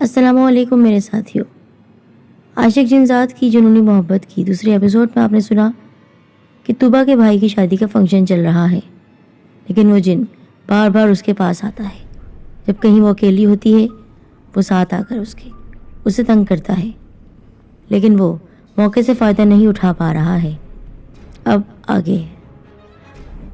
अस्सलाम वालेकुम मेरे साथियों। आशिक जिनजात की जुनूनी मोहब्बत की दूसरे एपिसोड में आपने सुना कि तुबा के भाई की शादी का फंक्शन चल रहा है, लेकिन वो जिन बार बार उसके पास आता है। जब कहीं वो अकेली होती है, वो साथ आकर उसे तंग करता है, लेकिन वो मौके से फ़ायदा नहीं उठा पा रहा है। अब आगे।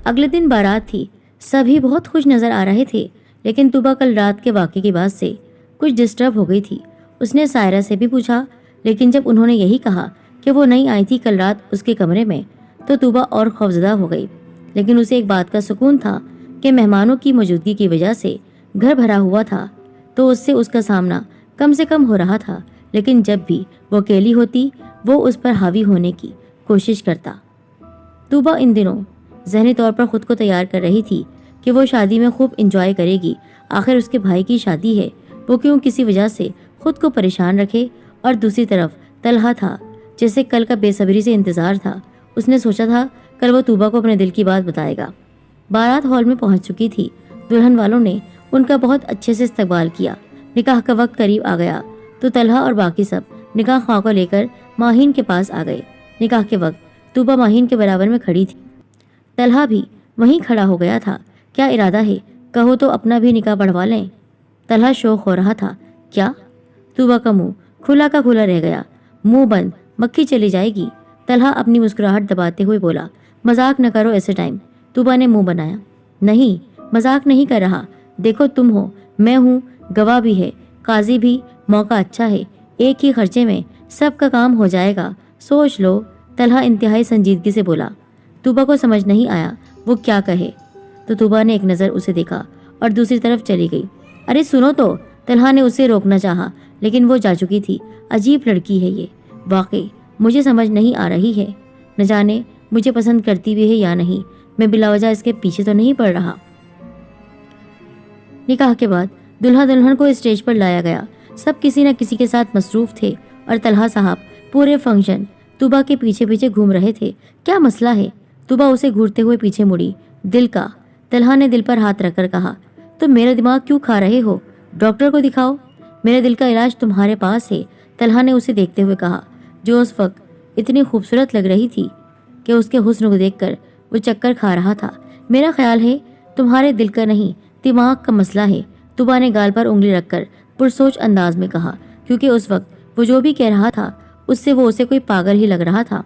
अगले दिन बारात थी। सभी बहुत खुश नज़र आ रहे थे, लेकिन तुबा कल रात के वाक़े के बाद से कुछ डिस्टर्ब हो गई थी। उसने सायरा से भी पूछा, लेकिन जब उन्होंने यही कहा कि वो नहीं आई थी कल रात उसके कमरे में, तो तुबा और खौफजदा हो गई। लेकिन उसे एक बात का सुकून था कि मेहमानों की मौजूदगी की वजह से घर भरा हुआ था, तो उससे उसका सामना कम से कम हो रहा था। लेकिन जब भी वो अकेली होती, वो उस पर हावी होने की कोशिश करता। तुबा इन दिनों ज़हनी तौर पर खुद को तैयार कर रही थी कि वो शादी में खूब इंजॉय करेगी। आखिर उसके भाई की शादी है, वो क्यों किसी वजह से खुद को परेशान रखे। और दूसरी तरफ तलहा था, जैसे कल का बेसब्री से इंतज़ार था। उसने सोचा था कल वो तुबा को अपने दिल की बात बताएगा। बारात हॉल में पहुंच चुकी थी। दुल्हन वालों ने उनका बहुत अच्छे से इस्तकबाल किया। निकाह का वक्त करीब आ गया तो तलहा और बाकी सब निकाह ख्वाह को लेकर माहीन के पास आ गए। निकाह के वक्त तुबा माहीन के बराबर में खड़ी थी। तलहा भी वहीं खड़ा हो गया था। क्या इरादा है, कहो तो अपना भी निकाह बढ़वा लें। तलहा शौक हो रहा था। क्या? तुबा का मुंह खुला का खुला रह गया। मुंह बंद, मक्खी चली जाएगी। तलहा अपनी मुस्कुराहट दबाते हुए बोला, मजाक न करो ऐसे टाइम। तुबा ने मुंह बनाया। नहीं, मजाक नहीं कर रहा। देखो तुम हो, मैं हूँ, गवाह भी है, काजी भी। मौका अच्छा है, एक ही खर्चे में सबका काम हो जाएगा, सोच लो। तलहा इंतहाई संजीदगी से बोला। तुबा को समझ नहीं आया वो क्या कहे, तो तुबा ने एक नज़र उसे देखा और दूसरी तरफ चली गई। अरे सुनो तो। तलहा ने उसे रोकना चाहा, लेकिन वो जा चुकी थी। अजीब लड़की है ये, वाकई मुझे समझ नहीं आ रही है। न जाने मुझे पसंद करती भी है या नहीं। मैं बिलावजह इसके पीछे तो नहीं पड़ रहा। निकाह के बाद दुल्हा दुल्हन को स्टेज पर लाया गया। सब किसी न किसी के साथ मसरूफ थे और तलहा साहब पूरे फंक्शन तुबा के पीछे पीछे घूम रहे थे। क्या मसला है? तुबा उसे घूरते हुए पीछे मुड़ी। दिल का। तलहा ने दिल पर हाथ रखकर कहा, तुम मेरा दिमाग क्यों खा रहे हो? डॉक्टर को दिखाओ, मेरे दिल का इलाज तुम्हारे पास है। तलहा ने उसे देखते हुए कहा, जो उस वक्त इतनी खूबसूरत लग रही थी कि उसके हुस्न को देखकर वो चक्कर खा रहा था। मेरा ख्याल है तुम्हारे दिल का नहीं, दिमाग का मसला है। तुबा ने गाल पर उंगली रखकर पुरसोच अंदाज में कहा, क्योंकि उस वक्त वो जो भी कह रहा था उससे वो उसे कोई पागल ही लग रहा था।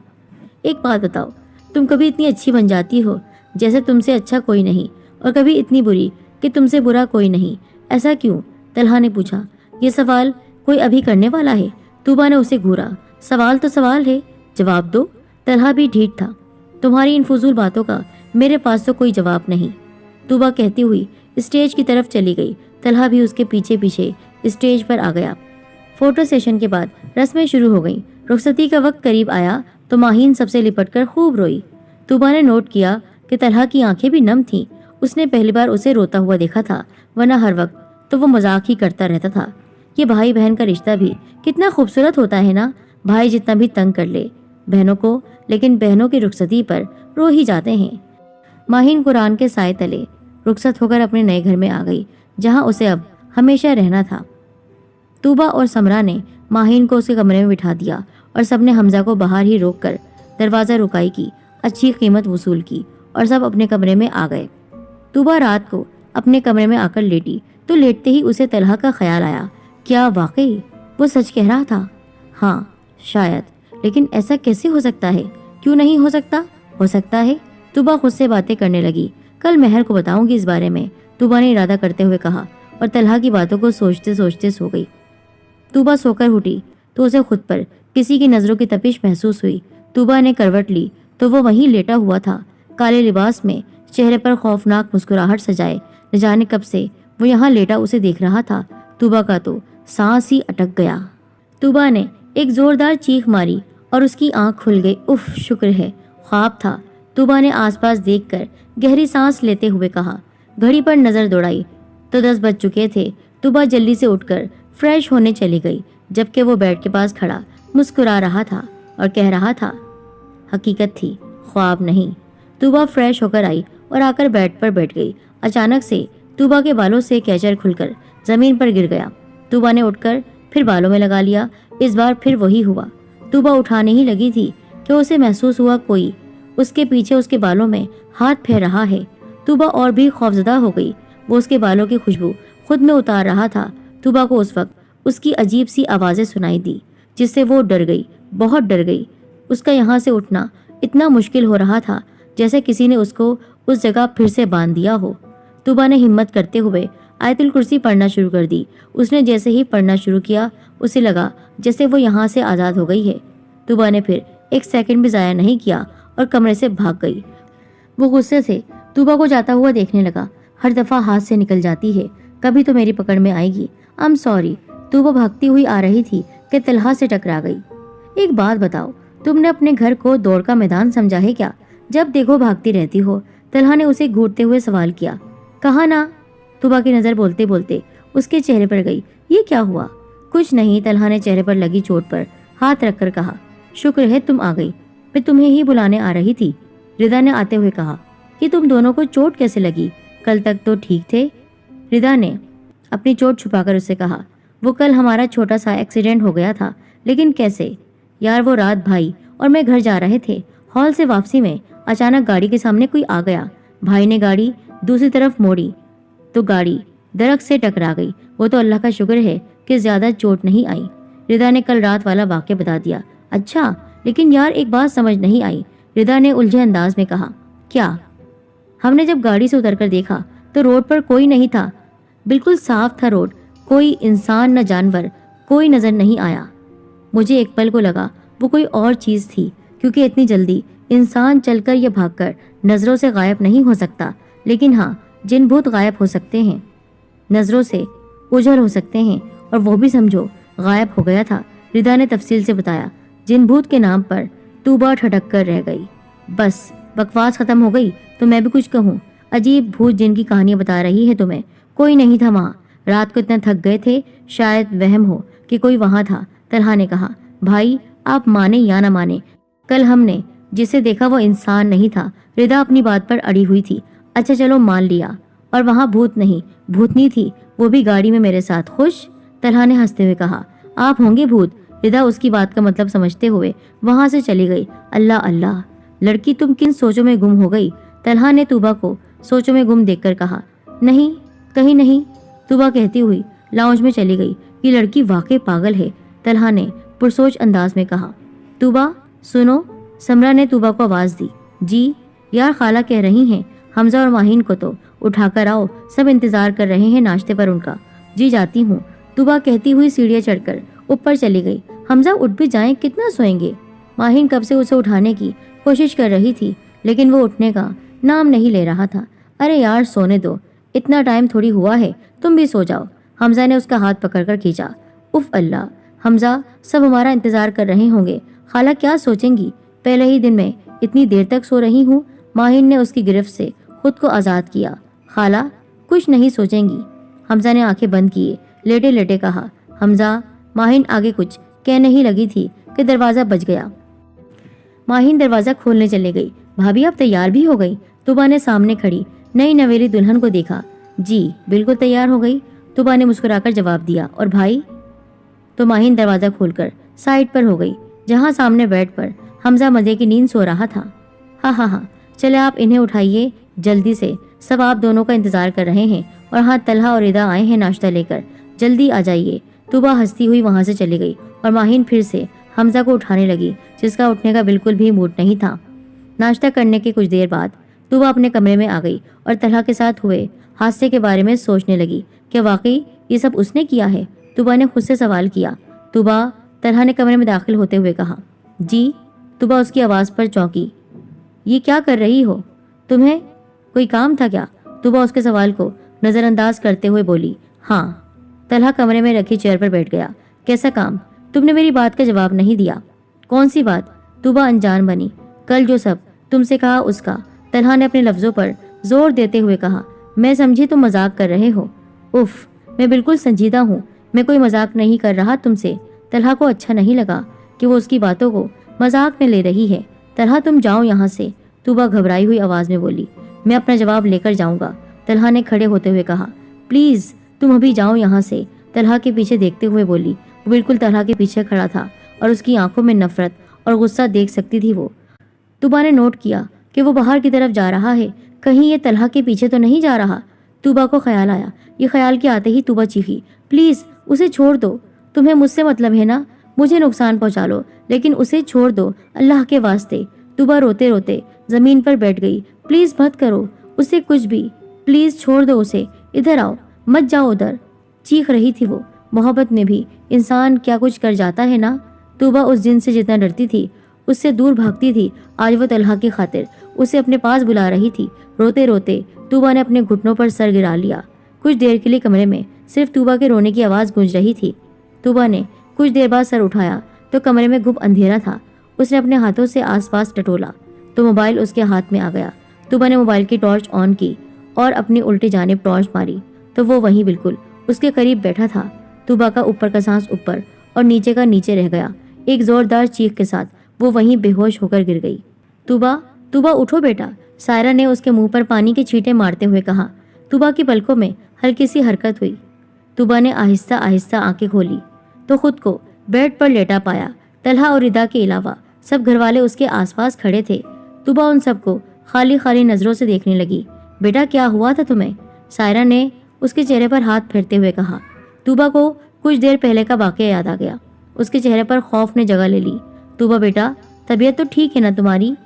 एक बात बताओ, तुम कभी इतनी अच्छी बन जाती हो जैसे तुमसे अच्छा कोई नहीं, और कभी इतनी बुरी कि तुमसे बुरा कोई नहीं, ऐसा क्यों? तलहा ने पूछा। ये सवाल कोई अभी करने वाला है? तुबा ने उसे घूरा। सवाल तो सवाल है, जवाब दो। तलहा भी ढीठ था। तुम्हारी इन फजूल बातों का मेरे पास तो कोई जवाब नहीं, तुबा कहती हुई स्टेज की तरफ चली गई। तलहा भी उसके पीछे पीछे स्टेज पर आ गया। फोटो सेशन के बाद रस्में शुरू हो गईं। रुखसती का वक्त करीब आया तो माहीन सबसे लिपटकर खूब रोई। तुबा ने नोट किया कि तलहा की आंखें भी नम थीं। उसने पहली बार उसे रोता हुआ देखा था, वरना हर वक्त तो वो मजाक ही करता रहता था। ये भाई बहन का रिश्ता भी कितना खूबसूरत होता है ना। भाई जितना भी तंग कर ले बहनों को, लेकिन बहनों की रुखसती पर रो ही जाते हैं। माहीन कुरान के साए तले रुखसत होकर अपने नए घर में आ गई, जहां उसे अब हमेशा रहना था। तुबा और समरा ने माहीन को उसके कमरे में बिठा दिया और सबने हमजा को बाहर ही रोककर दरवाज़ा रुकाई की, अच्छी कीमत वसूल की और सब अपने कमरे में आ गए। तुबा रात को अपने कमरे में आकर लेटी तो लेटते ही उसे तलहा का ख्याल आया। क्या वाकई वो सच कह रहा था? हाँ शायद, लेकिन ऐसा कैसे हो सकता है? क्यों नहीं हो सकता? हो सकता है। तुबा खुद से बातें करने लगी। कल मेहर को बताऊंगी इस बारे में, तुबा ने इरादा करते हुए कहा, और तलहा की बातों को सोचते सोचते सो गई। तुबा सोकर उठी तो उसे खुद पर किसी की नजरों की तपिश महसूस हुई। तुबा ने करवट ली तो वो वहीं लेटा हुआ था, काले लिबास में, चेहरे पर खौफनाक मुस्कुराहट सजाए। न जाने कब से वो यहाँ लेटा उसे देख रहा था। तुबा का तो सांस ही अटक गया। तुबा ने एक जोरदार चीख मारी और उसकी आंख खुल गई। उफ, शुक्र है ख्वाब था। तुबा ने आसपास देखकर गहरी सांस लेते हुए कहा। घड़ी पर नजर दौड़ाई तो 10 बज चुके थे। तुबा जल्दी से उठकर फ्रेश होने चली गई, जबकि वो बेड के पास खड़ा मुस्कुरा रहा था और कह रहा था, हकीकत थी, ख्वाब नहीं। तुबा फ्रेश होकर आई और आकर बेड पर बैठ गई। अचानक से तुबा के बालों से कैचर खुलकर जमीन पर गिर गया। तुबा ने उठकर फिर बालों में लगा लिया। इस बार फिर वही हुआ। तूबा उठाने ही लगी थी कि उसे महसूस हुआ कोई उसके पीछे उसके बालों में हाथ फेर रहा है। तूबा और भी खौफजदा हो गई। वो उसके बालों की खुशबू खुद में उतार रहा था। तूबा को उस वक्त उसकी अजीब सी आवाज़ें सुनाई दी जिससे वो डर गई, बहुत डर गई। उसका यहाँ से उठना इतना मुश्किल हो रहा था जैसे किसी ने उसको उस जगह फिर से बांध दिया हो। तूबा ने हिम्मत करते हुए आयतुल कुर्सी पढ़ना शुरू कर दी। उसने जैसे ही पढ़ना शुरू किया उसे लगा जैसे वो यहाँ से आज़ाद हो गई है। तूबा ने फिर एक सेकंड भी ज़ाया नहीं किया और कमरे से भाग गई। वो गुस्से से तूबा को जाता हुआ देखने लगा। हर दफ़ा हाथ से निकल जाती है, कभी तो मेरी पकड़ में आएगी। I am sorry. तूबा भागती हुई आ रही थी कि तलहा से टकरा गई। एक बात बताओ, तुमने अपने घर को दौड़ का मैदान समझा है क्या? जब देखो भागती रहती हो। तलहा ने उसे घूरते हुए सवाल किया। कहा ना। तूबा की नज़र बोलते बोलते उसके चेहरे पर गई। ये क्या हुआ? कुछ नहीं। तलहा ने चेहरे पर लगी चोट पर हाथ रखकर कहा। शुक्र है तुम आ गई, मैं तुम्हें ही बुलाने आ रही थी। रिदा ने आते हुए कहा कि तुम दोनों को चोट कैसे लगी? कल तक तो ठीक थे। रिदा ने अपनी चोट छुपाकर उससे कहा, वो कल हमारा छोटा सा एक्सीडेंट हो गया था। लेकिन कैसे? यार वो रात भाई और मैं घर जा रहे थे। हॉल से वापसी में अचानक गाड़ी के सामने कोई आ गया। भाई ने गाड़ी दूसरी तरफ मोड़ी तो गाड़ी दरख्त से टकरा गई। वो तो अल्लाह का शुक्र है कि ज्यादा चोट नहीं आई। रिदा ने कल रात वाला वाक़या बता दिया। अच्छा, लेकिन यार एक बात समझ नहीं आई। रिदा ने उलझे अंदाज में कहा। क्या? हमने जब गाड़ी से उतरकर देखा तो रोड पर कोई नहीं था। बिल्कुल साफ था रोड। कोई इंसान न जानवर कोई नजर नहीं आया। मुझे एक पल को लगा वो कोई और चीज थी, क्योंकि इतनी जल्दी इंसान चलकर या भागकर नजरों से गायब नहीं हो सकता। लेकिन हाँ, जिन भूत गायब हो सकते हैं, नजरों से ओझल हो सकते हैं, और वो भी समझो गायब हो गया था। रिदा ने तफसील से बताया। जिन भूत के नाम पर तूबा ठटक कर रह गई। बस बकवास खत्म हो गई तो मैं भी कुछ कहूँ। अजीब भूत जिनकी कहानियां बता रही है तुम्हें। कोई नहीं था वहाँ। रात को इतना थक गए थे, शायद वहम हो कि कोई वहाँ था। तलहा ने कहा। भाई आप माने या ना माने, कल हमने जिसे देखा वो इंसान नहीं था। रिदा अपनी बात पर अड़ी हुई थी। अच्छा चलो मान लिया, और वहाँ भूत नहीं भूतनी थी, वो भी गाड़ी में मेरे साथ। खुश? तलहा ने हंसते हुए कहा। आप होंगे भूत। रिदा उसकी बात का मतलब समझते हुए वहां से चली गई। अल्लाह अल्लाह, लड़की तुम किन सोचों में गुम हो गई? तलहा ने तूबा को सोचों में गुम देखकर कहा। नहीं, कहीं नहीं। तूबा कहती हुई लाउंज में चली गई। ये लड़की वाकई पागल है, तलहा ने पुरसोच अंदाज में कहा। तूबा सुनो। समरा ने तूबा को आवाज दी। जी? यार खाला कह रही हैं हमजा और माहीन को तो उठाकर आओ, सब इंतजार कर रहे हैं नाश्ते पर उनका। जी जाती हूँ। तूबा कहती हुई सीढ़ियाँ चढ़कर ऊपर चली गई। हमजा उठ भी जाएं, कितना सोएंगे? माहीन कब से उसे उठाने की कोशिश कर रही थी, लेकिन वो उठने का नाम नहीं ले रहा था। अरे यार सोने दो, इतना टाइम थोड़ी हुआ है, तुम भी सो जाओ। हमजा ने उसका हाथ पकड़कर खींचा। उफ अल्लाह, हमजा सब हमारा इंतजार कर रहे होंगे। खाला क्या सोचेंगी? पहले ही दिन में इतनी देर तक सो रही हूँ। माहीन ने उसकी गिरफ्त से खुद को आज़ाद किया। खाला कुछ नहीं सोचेंगी। हमजा ने आंखें बंद किए लेटे लेटे कहा। हमजा। माहीन आगे कुछ कहने ही लगी थी कि दरवाज़ा बज गया। माहीन दरवाज़ा खोलने चले गई। भाभी आप तैयार भी हो गई? तूबा ने सामने खड़ी नई नवेली दुल्हन को देखा। जी बिल्कुल तैयार हो गई, तूबा ने मुस्कुराकर जवाब दिया। और भाई? तो माहीन दरवाज़ा खोलकर साइड पर हो गई, जहाँ सामने बेड पर हमजा मज़े की नींद सो रहा था। हाँ, चले आप इन्हें उठाइए जल्दी से, सब आप दोनों का इंतजार कर रहे हैं। और हाँ, तलहा और रिदा आए हैं नाश्ता लेकर, जल्दी आ जाइए। तूबा हंसती हुई वहां से चली गई और माहीन फिर से हमजा को उठाने लगी, जिसका उठने का बिल्कुल भी मूड नहीं था। नाश्ता करने के कुछ देर बाद तूबा अपने कमरे में आ गई और तलहा के साथ हुए हादसे के बारे में सोचने लगी। क्या वाकई ये सब उसने किया है? तूबा ने खुद से सवाल किया। तूबा? तलहा ने कमरे में दाखिल होते हुए कहा। जी? तूबा उसकी आवाज़ पर चौंकी। ये क्या कर रही हो? तुम्हें कोई काम था क्या? तूबा उसके सवाल को नज़रअंदाज करते हुए बोली। हाँ। तलहा कमरे में रखी चेयर पर बैठ गया। कैसा काम? तुमने मेरी बात का जवाब नहीं दिया। कौन सी बात? तूबा अनजान बनी। कल जो सब तुमसे कहा उसका। तलहा ने अपने लफ्जों पर जोर देते हुए कहा। मैं समझी तुम मजाक कर रहे हो। उफ, मैं बिल्कुल संजीदा हूँ, मैं कोई मजाक नहीं कर रहा तुमसे। तलहा को अच्छा नहीं लगा कि वो उसकी बातों को मजाक में ले रही है। तलहा तुम जाओ यहाँ से, तूबा घबराई हुई आवाज में बोली। मैं अपना जवाब लेकर जाऊंगा, तलहा ने खड़े होते हुए कहा। प्लीज तुम अभी जाओ यहाँ से, तलहा के पीछे देखते हुए बोली। वो बिल्कुल तलहा के पीछे खड़ा था और उसकी आंखों में नफरत और गुस्सा देख सकती थी वो। तुबा ने नोट किया कि वो बाहर की तरफ जा रहा है, कहीं ये तलहा के पीछे तो नहीं जा रहा। तुबा को ख्याल आया। ये ख्याल के आते ही तुबा चीखी, प्लीज उसे छोड़ दो, तुम्हें मुझसे मतलब है ना, मुझे नुकसान पहुंचा लो लेकिन उसे छोड़ दो अल्लाह के वास्ते। तुबा रोते रोते जमीन पर बैठ गई। प्लीज मत करो उसे कुछ भी, प्लीज छोड़ दो उसे, इधर आओ, मत जाओ उधर, चीख रही थी वो। मोहब्बत में भी इंसान क्या कुछ कर जाता है ना। तुबा उस जिन से जितना डरती थी, उससे दूर भागती थी, आज वो तलहा की खातिर उसे अपने पास बुला रही थी। रोते रोते तुबा ने अपने घुटनों पर सर गिरा लिया। कुछ देर के लिए कमरे में सिर्फ तुबा के रोने की आवाज गूंज रही थी। तुबा ने कुछ देर बाद सर उठाया तो कमरे में गुप अंधेरा था। उसने अपने हाथों से आसपास टटोला तो मोबाइल उसके हाथ में आ गया। तुबा ने मोबाइल की टॉर्च ऑन की और अपनी उल्टी जानिब टॉर्च मारी तो वो वहीं बिल्कुल उसके करीब बैठा था। तुबा का ऊपर का सांस ऊपर और नीचे का नीचे रह गया। एक जोरदार चीख के साथ वो वहीं बेहोश होकर गिर गई। तुबा, तुबा उठो बेटा, सायरा ने उसके मुंह पर पानी के छींटे मारते हुए कहा। तुबा की पलकों में हल्की सी हरकत हुई। तुबा ने आहिस्ता आहिस्ता आंखें खोली तो खुद को बेड पर लेटा पाया। तलहा और रिदा के अलावा सब घरवाले उसके आसपास खड़े थे। तुबा उन सबको खाली खाली नजरों से देखने लगी। बेटा क्या हुआ था तुम्हें? सायरा ने उसके चेहरे पर हाथ फेरते हुए कहा। तुबा को कुछ देर पहले का वाकया याद आ गया। उसके चेहरे पर खौफ ने जगह ले ली। तुबा बेटा तबीयत तो ठीक है ना तुम्हारी?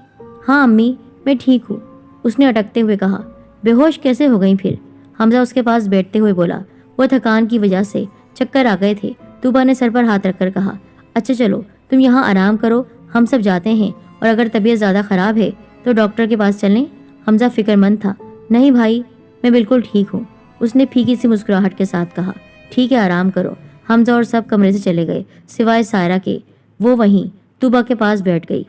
हाँ अम्मी मैं ठीक हूँ, उसने अटकते हुए कहा। बेहोश कैसे हो गई फिर? हमजा उसके पास बैठते हुए बोला। वो थकान की वजह से चक्कर आ गए थे। तुबा ने सर पर हाथ रखकर कहा, अच्छा चलो तुम यहाँ आराम करो, हम सब जाते हैं और अगर तबीयत ज़्यादा ख़राब है तो डॉक्टर के पास चलें। हमजा फिक्रमंद था। नहीं भाई मैं बिल्कुल ठीक हूँ, उसने फीकी सी मुस्कुराहट के साथ कहा। ठीक है आराम करो। हमजा और सब कमरे से चले गए सिवाय सायरा के। वो वहीं तुबा के पास बैठ गई।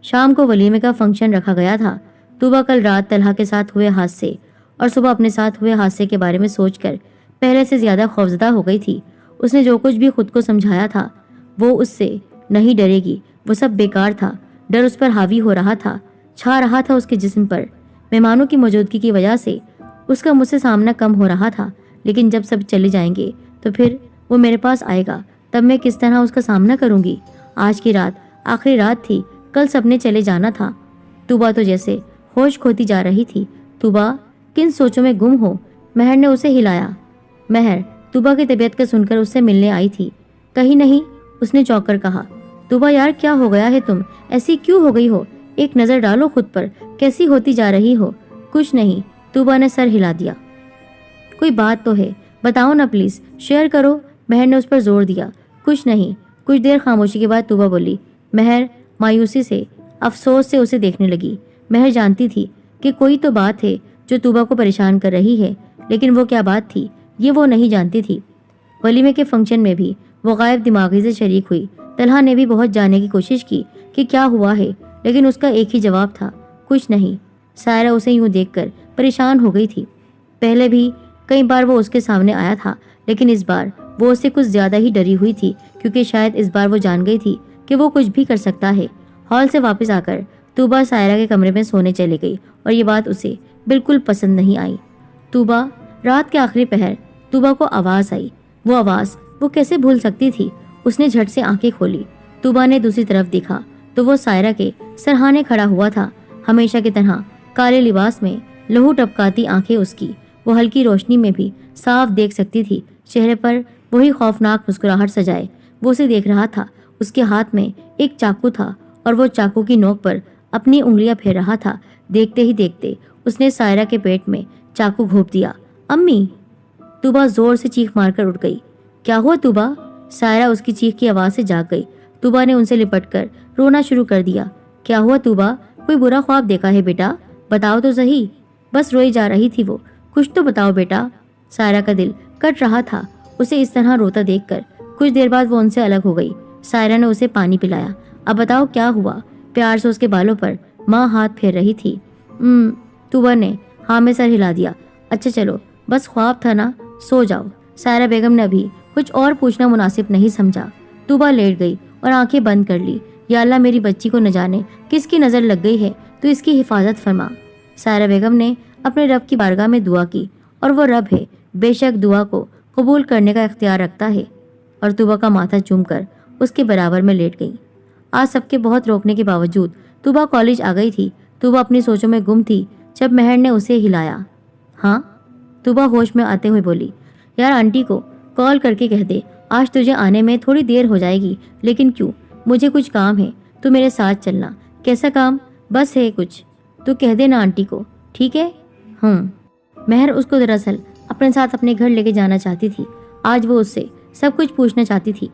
शाम को वलीमे का फंक्शन रखा गया था। तुबा कल रात तलहा के साथ हुए हादसे और सुबह अपने साथ हुए हादसे के बारे में सोचकर पहले से ज्यादा खौफजदा हो गई थी। उसने जो कुछ भी खुद को समझाया था वो उससे नहीं डरेगी, वो सब बेकार था। डर उस पर हावी हो रहा था, छा रहा था उसके जिस्म पर। मेहमानों की मौजूदगी की वजह से उसका मुझसे सामना कम हो रहा था, लेकिन जब सब चले जाएंगे तो फिर वो मेरे पास आएगा, तब मैं किस तरह उसका सामना करूंगी। आज की रात आखिरी रात थी, कल सबने चले जाना था। तुबा तो जैसे होश खोती जा रही थी। तुबा किन सोचों में गुम हो? महर ने उसे हिलाया। महर तुबा की तबीयत का सुनकर उससे मिलने आई थी। कहीं नहीं, उसने चौंक कर कहा। तुबा यार क्या हो गया है, तुम ऐसी क्यों हो गई हो? एक नजर डालो खुद पर, कैसी होती जा रही हो। कुछ नहीं, तुबा ने सर हिला दिया। कोई बात तो है, बताओ ना प्लीज, शेयर करो, महर ने उस पर जोर दिया। कुछ नहीं। कुछ देर खामोशी के बाद तुबा बोली। महर मायूसी से, अफसोस से उसे देखने लगी। महर जानती थी कि कोई तो बात है जो तुबा को परेशान कर रही है, लेकिन वो क्या बात थी ये वो नहीं जानती थी। वलीमे के फंक्शन में भी वो गायब दिमागी से शरीक हुई। तलहा ने भी बहुत जानने की कोशिश की कि क्या हुआ है, लेकिन उसका एक ही जवाब था, कुछ नहीं। सायरा उसे यूं देखकर परेशान हो गई थी। पहले भी कई बार वो उसके सामने आया था, लेकिन इस बार वो उससे कुछ ज्यादा ही डरी हुई थी, क्योंकि शायद इस बार वो जान गई थी कि वो कुछ भी कर सकता है। हॉल से वापस आकर तुबा सायरा के कमरे में सोने चली गई और ये बात उसे बिल्कुल पसंद नहीं आई। तुबा, रात के आखिरी पहर तुबा को आवाज आई। वो आवाज वो कैसे भूल सकती थी? उसने झट से आंखें खोली। तुबा ने दूसरी तरफ देखा तो वो सायरा के सरहाने खड़ा हुआ था, हमेशा की तरह काले लिबास में, लहू टपकाती आंखें उसकी वो हल्की रोशनी में भी साफ देख सकती थी। चेहरे पर वही खौफनाक मुस्कुराहट सजाए वो उसे देख रहा था। उसके हाथ में एक चाकू था और वो चाकू की नोक पर अपनी उंगलियां फेर रहा था। देखते ही देखते उसने सायरा के पेट में चाकू घोंप दिया। अम्मी! तुबा जोर से चीख मारकर उठ गई। क्या हुआ तुबा? सायरा उसकी चीख की आवाज से जाग गई। तुबा ने उनसे लिपटकर रोना शुरू कर दिया। क्या हुआ तुबा? कोई बुरा ख्वाब देखा है बेटा? बताओ तो सही। बस रोई जा रही थी वो, कुछ तो बताओ बेटा। सायरा का दिल कट रहा था उसे इस तरह रोता देखकर। कुछ देर बाद वो उनसे अलग हो गई। सायरा ने उसे पानी पिलाया। अब बताओ क्या हुआ? प्यार से उसके बालों पर माँ हाथ फेर रही थी। तुबा ने हाँ में सर हिला दिया। अच्छा चलो, बस ख्वाब था ना, सो जाओ। सायरा बेगम ने अभी कुछ और पूछना मुनासिब नहीं समझा। तुबा लेट गई और आंखें बंद कर ली। या अल्लाह, मेरी बच्ची को न जाने किसकी नजर लग गई है, तो इसकी हिफाजत फरमा। सायरा बेगम ने अपने रब की बारगाह में दुआ की और वो रब है, बेशक दुआ को कबूल करने का इख्तियार रखता है। और तुबा का माथा चूम कर उसके बराबर में लेट गई। आज सबके बहुत रोकने के बावजूद तुबा कॉलेज आ गई थी। तुबा अपनी सोचों में गुम थी जब मेहर ने उसे हिलाया। हाँ, तुबा होश में आते हुए बोली, यार आंटी को कॉल करके कह दे आज तुझे आने में थोड़ी देर हो जाएगी। लेकिन क्यों? मुझे कुछ काम है, तू मेरे साथ चलना। कैसा काम? बस है कुछ, तू कह दे ना आंटी को, ठीक है? मेहर उसको दरअसल अपने साथ अपने घर लेके जाना चाहती थी। आज वो उससे सब कुछ पूछना चाहती थी।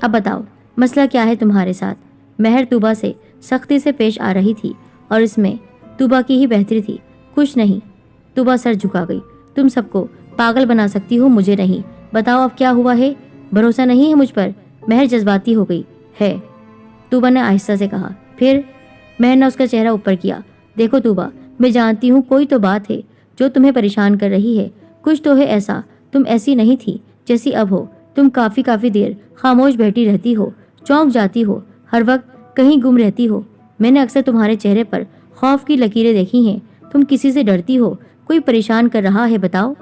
अब बताओ मसला क्या है तुम्हारे साथ? मेहर तुबा से सख्ती से पेश आ रही थी और इसमें तुबा की ही बेहतरी थी। कुछ नहीं। तुबा सर झुका गई। तुम सबको पागल बना सकती हो, मुझे नहीं। बताओ अब क्या हुआ है? भरोसा नहीं है मुझ पर? मेहर जज्बाती हो गई। है, तुबा ने आहिस्ता से कहा। फिर? मेहर ने उसका चेहरा ऊपर किया। देखो तुबा, मैं जानती हूँ कोई तो बात है जो तुम्हें परेशान कर रही है। कुछ तो है ऐसा। तुम ऐसी नहीं थी जैसी अब हो। तुम काफी देर खामोश बैठी रहती हो, चौंक जाती हो, हर वक्त कहीं गुम रहती हो। मैंने अक्सर तुम्हारे चेहरे पर खौफ की लकीरें देखी हैं। तुम किसी से डरती हो, कोई परेशान कर रहा है। बताओ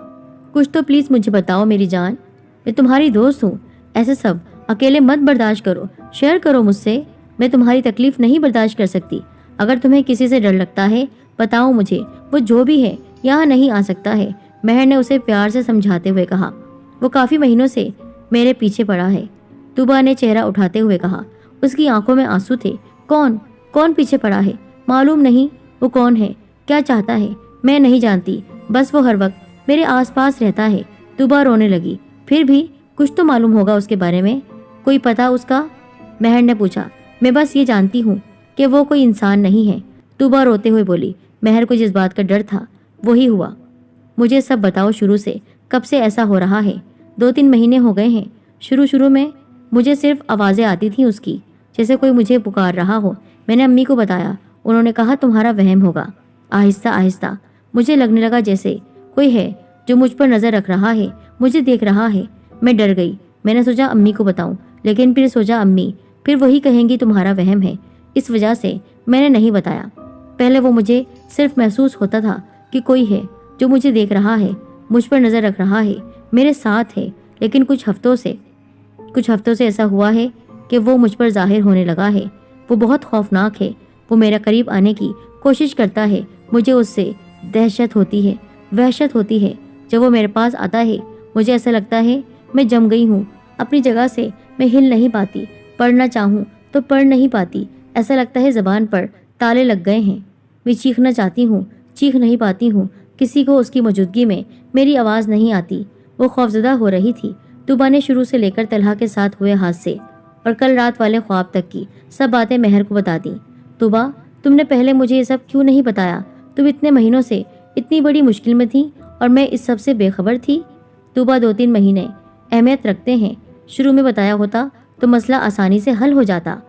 कुछ तो, प्लीज मुझे बताओ मेरी जान। मैं तुम्हारी दोस्त हूँ। ऐसे सब अकेले मत बर्दाश्त करो, शेयर करो मुझसे। मैं तुम्हारी तकलीफ नहीं बर्दाश्त कर सकती। अगर तुम्हें किसी से डर लगता है बताओ मुझे, वो जो भी है यहाँ नहीं आ सकता है। मेहर ने उसे प्यार से समझाते हुए कहा। वो काफी महीनों से मेरे पीछे पड़ा है, तुबा ने चेहरा उठाते हुए कहा। उसकी आंखों में आंसू थे। कौन पीछे पड़ा है? मालूम नहीं। वो कौन है, क्या चाहता है? मैं नहीं जानती, बस वो हर वक्त मेरे आसपास रहता है। तुबा रोने लगी। फिर भी कुछ तो मालूम होगा उसके बारे में, कोई पता उसका? मेहर ने पूछा। मैं बस ये जानती हूँ कि वो कोई इंसान नहीं है, तुबा रोते हुए बोली। मेहर को जिस बात का डर था वही हुआ। मुझे सब बताओ शुरू से, कब से ऐसा हो रहा है? 2-3 महीने हो गए हैं। शुरू में मुझे सिर्फ आवाज़ें आती थी उसकी, जैसे कोई मुझे पुकार रहा हो। मैंने अम्मी को बताया, उन्होंने कहा तुम्हारा वहम होगा। आहिस्ता आहिस्ता मुझे लगने लगा जैसे कोई है जो मुझ पर नज़र रख रहा है, मुझे देख रहा है। मैं डर गई। मैंने सोचा अम्मी को बताऊं, लेकिन फिर सोचा अम्मी फिर वही कहेंगी तुम्हारा वहम है। इस वजह से मैंने नहीं बताया। पहले वो मुझे सिर्फ महसूस होता था कि कोई है जो मुझे देख रहा है, मुझ पर नज़र रख रहा है, मेरे साथ है। लेकिन कुछ हफ्तों से ऐसा हुआ है कि वो मुझ पर जाहिर होने लगा है। वो बहुत खौफनाक है। वो मेरा करीब आने की कोशिश करता है। मुझे उससे दहशत होती है, वहशत होती है। जब वो मेरे पास आता है मुझे ऐसा लगता है मैं जम गई हूँ अपनी जगह से। मैं हिल नहीं पाती, पढ़ना चाहूँ तो पढ़ नहीं पाती। ऐसा लगता है ज़बान पर ताले लग गए हैं। मैं चीखना चाहती हूँ, चीख नहीं पाती हूँ। किसी को उसकी मौजूदगी में मेरी आवाज़ नहीं आती। वो खौफजदा हो रही थी। तुबा ने शुरू से लेकर तलहा के साथ हुए हादसे और कल रात वाले ख्वाब तक की सब बातें मेहर को बता दी। तुबा, तुमने पहले मुझे ये सब क्यों नहीं बताया? तुम इतने महीनों से इतनी बड़ी मुश्किल में थी और मैं इस सब से बेखबर थी। तुबा, 2-3 महीने अहमियत रखते हैं। शुरू में बताया होता तो मसला आसानी से हल हो जाता।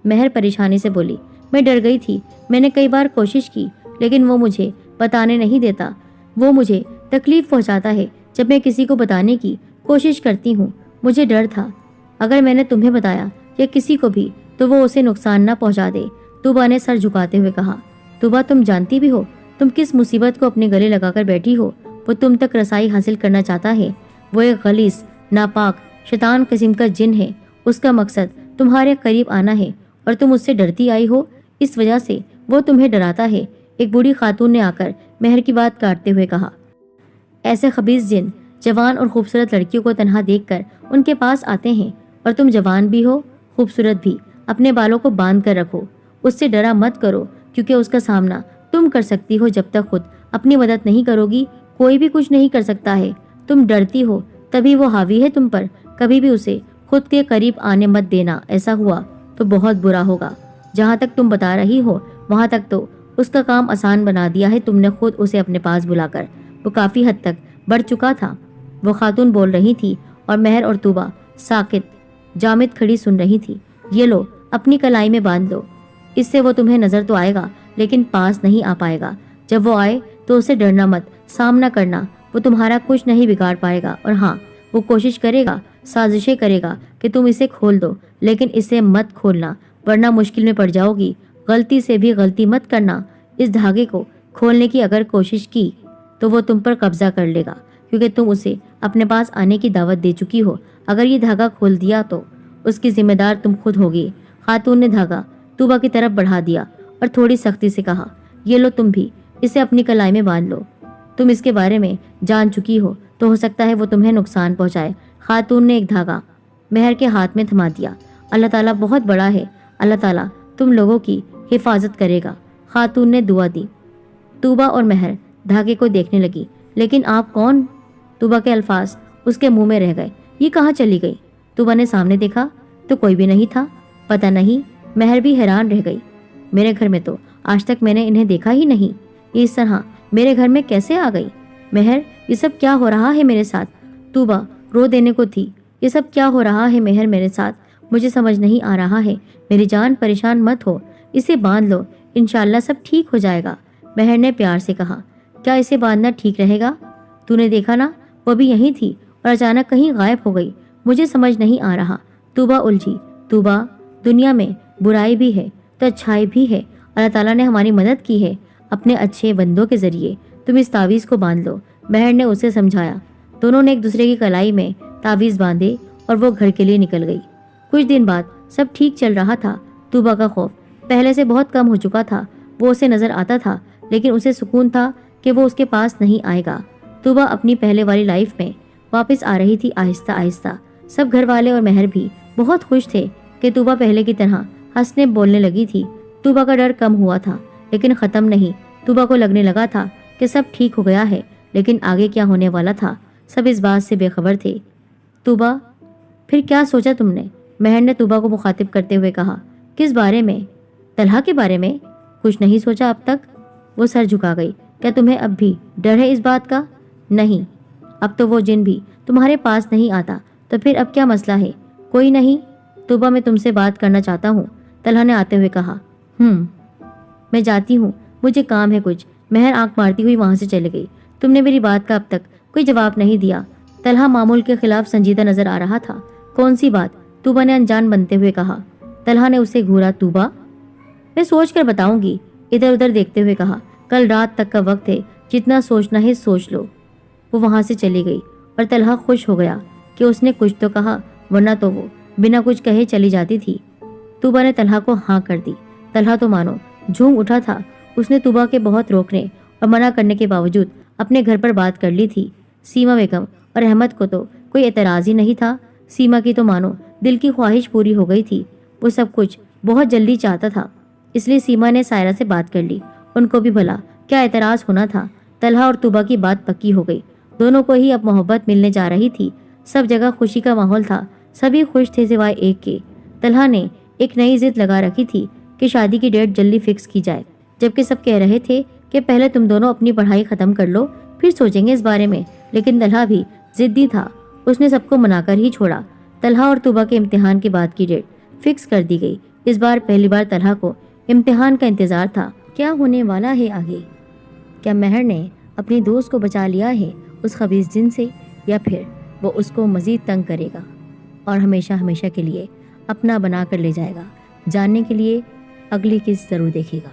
मेहर परेशानी से बोली। मैं डर गई थी। मैंने कई बार कोशिश की, लेकिन वो मुझे बताने नहीं देता। वो मुझे तकलीफ पहुंचाता है जब मैं किसी को बताने की कोशिश करती हूँ। मुझे डर था अगर मैंने तुम्हें बताया या किसी को भी तो वो उसे नुकसान न पहुंचा दे। तुबा ने सर झुकाते हुए कहा। तुबा, तुम जानती भी हो तुम किस मुसीबत को अपने गले लगाकर बैठी हो। वो तुम तक रसाई हासिल करना चाहता है। वो एक गलीस, नापाक, शैतान किस्म का जिन है। उसका मकसद तुम्हारे करीब आना है और तुम उससे डरती आई हो। इस वजह से वो तुम्हें डराता है। एक बूढ़ी खातून ने आकर मेहर की बात काटते हुए कहा। ऐसे खबीस जिन जवान और खूबसूरत लड़कियों को तन्हा देखकर उनके पास आते हैं, और तुम जवान भी हो, खूबसूरत भी। अपने बालों को बांध कर रखो, उससे डरा मत करो, क्योंकि उसका सामना तुम कर सकती हो। जब तक खुद अपनी मदद नहीं करोगी कोई भी कुछ नहीं कर सकता है। तुम डरती हो तभी वो हावी है तुम पर। कभी भी उसे खुद के करीब आने मत देना। ऐसा हुआ तो बहुत बुरा होगा। जहाँ तक तुम बता रही हो वहाँ तक तो उसका काम आसान बना दिया है तुमने खुद उसे अपने पास बुलाकर। वो काफी हद तक बढ़ चुका था। वो खातून बोल रही थी और मेहर और तुबा साकित जामिद खड़ी सुन रही थी। ये लो, अपनी कलाई में बांध लो। इससे वो तुम्हें नजर तो आएगा लेकिन पास नहीं आ पाएगा। जब वो आए तो उसे डरना मत, सामना करना। वो तुम्हारा कुछ नहीं बिगाड़ पाएगा। और हाँ, वो कोशिश करेगा, साजिशें करेगा कि तुम इसे खोल दो, लेकिन इसे मत खोलना वरना मुश्किल में पड़ जाओगी। गलती से भी गलती मत करना। इस धागे को खोलने की अगर कोशिश की तो वो तुम पर कब्जा कर लेगा, क्योंकि तुम उसे अपने पास आने की दावत दे चुकी हो। अगर ये धागा खोल दिया तो उसकी जिम्मेदार तुम खुद होगी। खातून ने धागा तूबा की तरफ बढ़ा दिया और थोड़ी सख्ती से कहा, ये लो तुम भी इसे अपनी कलाई में बांध लो। तुम इसके बारे में जान चुकी हो तो हो सकता है वो तुम्हें नुकसान पहुंचाए। खातून ने एक धागा महर के हाथ में थमा दिया। अल्लाह ताला बहुत बड़ा है, अल्लाह ताला तुम लोगों की हिफाजत करेगा। खातून ने दुआ दी। तूबा और महर धागे को देखने लगी। लेकिन आप कौन? तूबा के अल्फाज उसके मुंह में रह गए। ये कहाँ चली गई? तूबा ने सामने देखा तो कोई भी नहीं था। पता नहीं। महर भी हैरान रह गई। मेरे घर में तो आज तक मैंने इन्हें देखा ही नहीं। ये इस तरह मेरे घर में कैसे आ गई? महर, ये सब क्या हो रहा है मेरे साथ? तूबा रो देने को थी। ये सब क्या हो रहा है महर मेरे साथ? मुझे समझ नहीं आ रहा है। मेरी जान, परेशान मत हो, इसे बांध लो, इंशाल्लाह सब ठीक हो जाएगा। महर ने प्यार से कहा। क्या इसे बांधना ठीक रहेगा? तूने देखा ना, वो भी यहीं थी और अचानक कहीं गायब हो गई। मुझे समझ नहीं आ रहा। तूबा उलझी। तूबा, दुनिया में बुराई भी है तो अच्छाई भी है। अल्लाह ताला ने हमारी मदद की है अपने अच्छे बंदों के जरिए। तुम इस तावीज़ को बांध लो। महर ने उसे समझाया। दोनों ने एक दूसरे की कलाई में तावीज़ बांधे और वो घर के लिए निकल गई। कुछ दिन बाद सब ठीक चल रहा था। तूबा का खौफ पहले से बहुत कम हो चुका था। वो उसे नजर आता था लेकिन उसे सुकून था कि वो उसके पास नहीं आएगा। तूबा अपनी पहले वाली लाइफ में वापस आ रही थी आहिस्ता आहिस्ता। सब घर वाले और महर भी बहुत खुश थे कि तूबा पहले की तरह हंसने बोलने लगी थी। तूबा का डर कम हुआ था लेकिन ख़त्म नहीं। तूबा को लगने लगा था कि सब ठीक हो गया है, लेकिन आगे क्या होने वाला था सब इस बात से बेखबर थे। तूबा, फिर क्या सोचा तुमने? महर ने तूबा को मुखातिब करते हुए कहा। किस बारे में? तलहा के बारे में। कुछ नहीं सोचा अब तक। वो सर झुका गई। क्या तुम्हें अब भी डर है इस बात का? नहीं, अब तो वो जिन भी तुम्हारे पास नहीं आता। तो फिर अब क्या मसला है? कोई नहीं। तूबा, मैं तुमसे बात करना चाहता हूँ, तलहा ने आते हुए कहा। मैं जाती हूँ, मुझे काम है कुछ। महर आंख मारती हुई वहां से चली गई। तुमने मेरी बात का अब तक कोई जवाब नहीं दिया। तलहा मामूल के खिलाफ संजीदा नजर आ रहा था। कौन सी बात? तूबा ने अनजान बनते हुए कहा। तलहा ने उसे घूरा। तूबा, मैं सोच कर बताऊंगी, इधर उधर देखते हुए कहा। कल रात तक का वक्त है, जितना सोचना है सोच लो। वो वहां से चली गई और तलहा खुश हो गया कि उसने कुछ तो कहा, वरना तो वो बिना कुछ कहे चली जाती थी। तूबा ने तलहा को हाँ कर दी। तलहा तो मानो झूम उठा था। उसने तूबा के बहुत रोकने और मना करने के बावजूद अपने घर पर बात कर ली थी। सीमा बेगम और अहमद को तो कोई एतराज़ ही नहीं था। सीमा की तो मानो दिल की ख्वाहिश पूरी हो गई थी। वो सब कुछ बहुत जल्दी चाहता था, इसलिए सीमा ने सायरा से बात कर ली। उनको भी भला क्या एतराज़ होना था। तलहा और तूबा की बात पक्की हो गई। दोनों को ही अब मोहब्बत मिलने जा रही थी। सब जगह खुशी का माहौल था। सभी खुश थे सिवाय एक के। तलहा ने एक नई जिद लगा रखी थी कि शादी की डेट जल्दी फिक्स की जाए, जबकि सब कह रहे थे कि पहले तुम दोनों अपनी पढ़ाई खत्म कर लो, फिर सोचेंगे इस बारे में। लेकिन तलहा भी जिद्दी था। उसने सबको मनाकर ही छोड़ा। तलहा और तूबा के इम्तिहान के बाद की डेट फिक्स कर दी गई। इस बार पहली बार तलहा को इम्तिहान का इंतजार था। क्या होने वाला है आगे? क्या महर ने अपनी दोस्त को बचा लिया है उस खबीस जिन से, या फिर वो उसको मजीद तंग करेगा और हमेशा हमेशा के लिए अपना बना कर ले जाएगा? जानने के लिए अगली किस्त ज़रूर देखिएगा।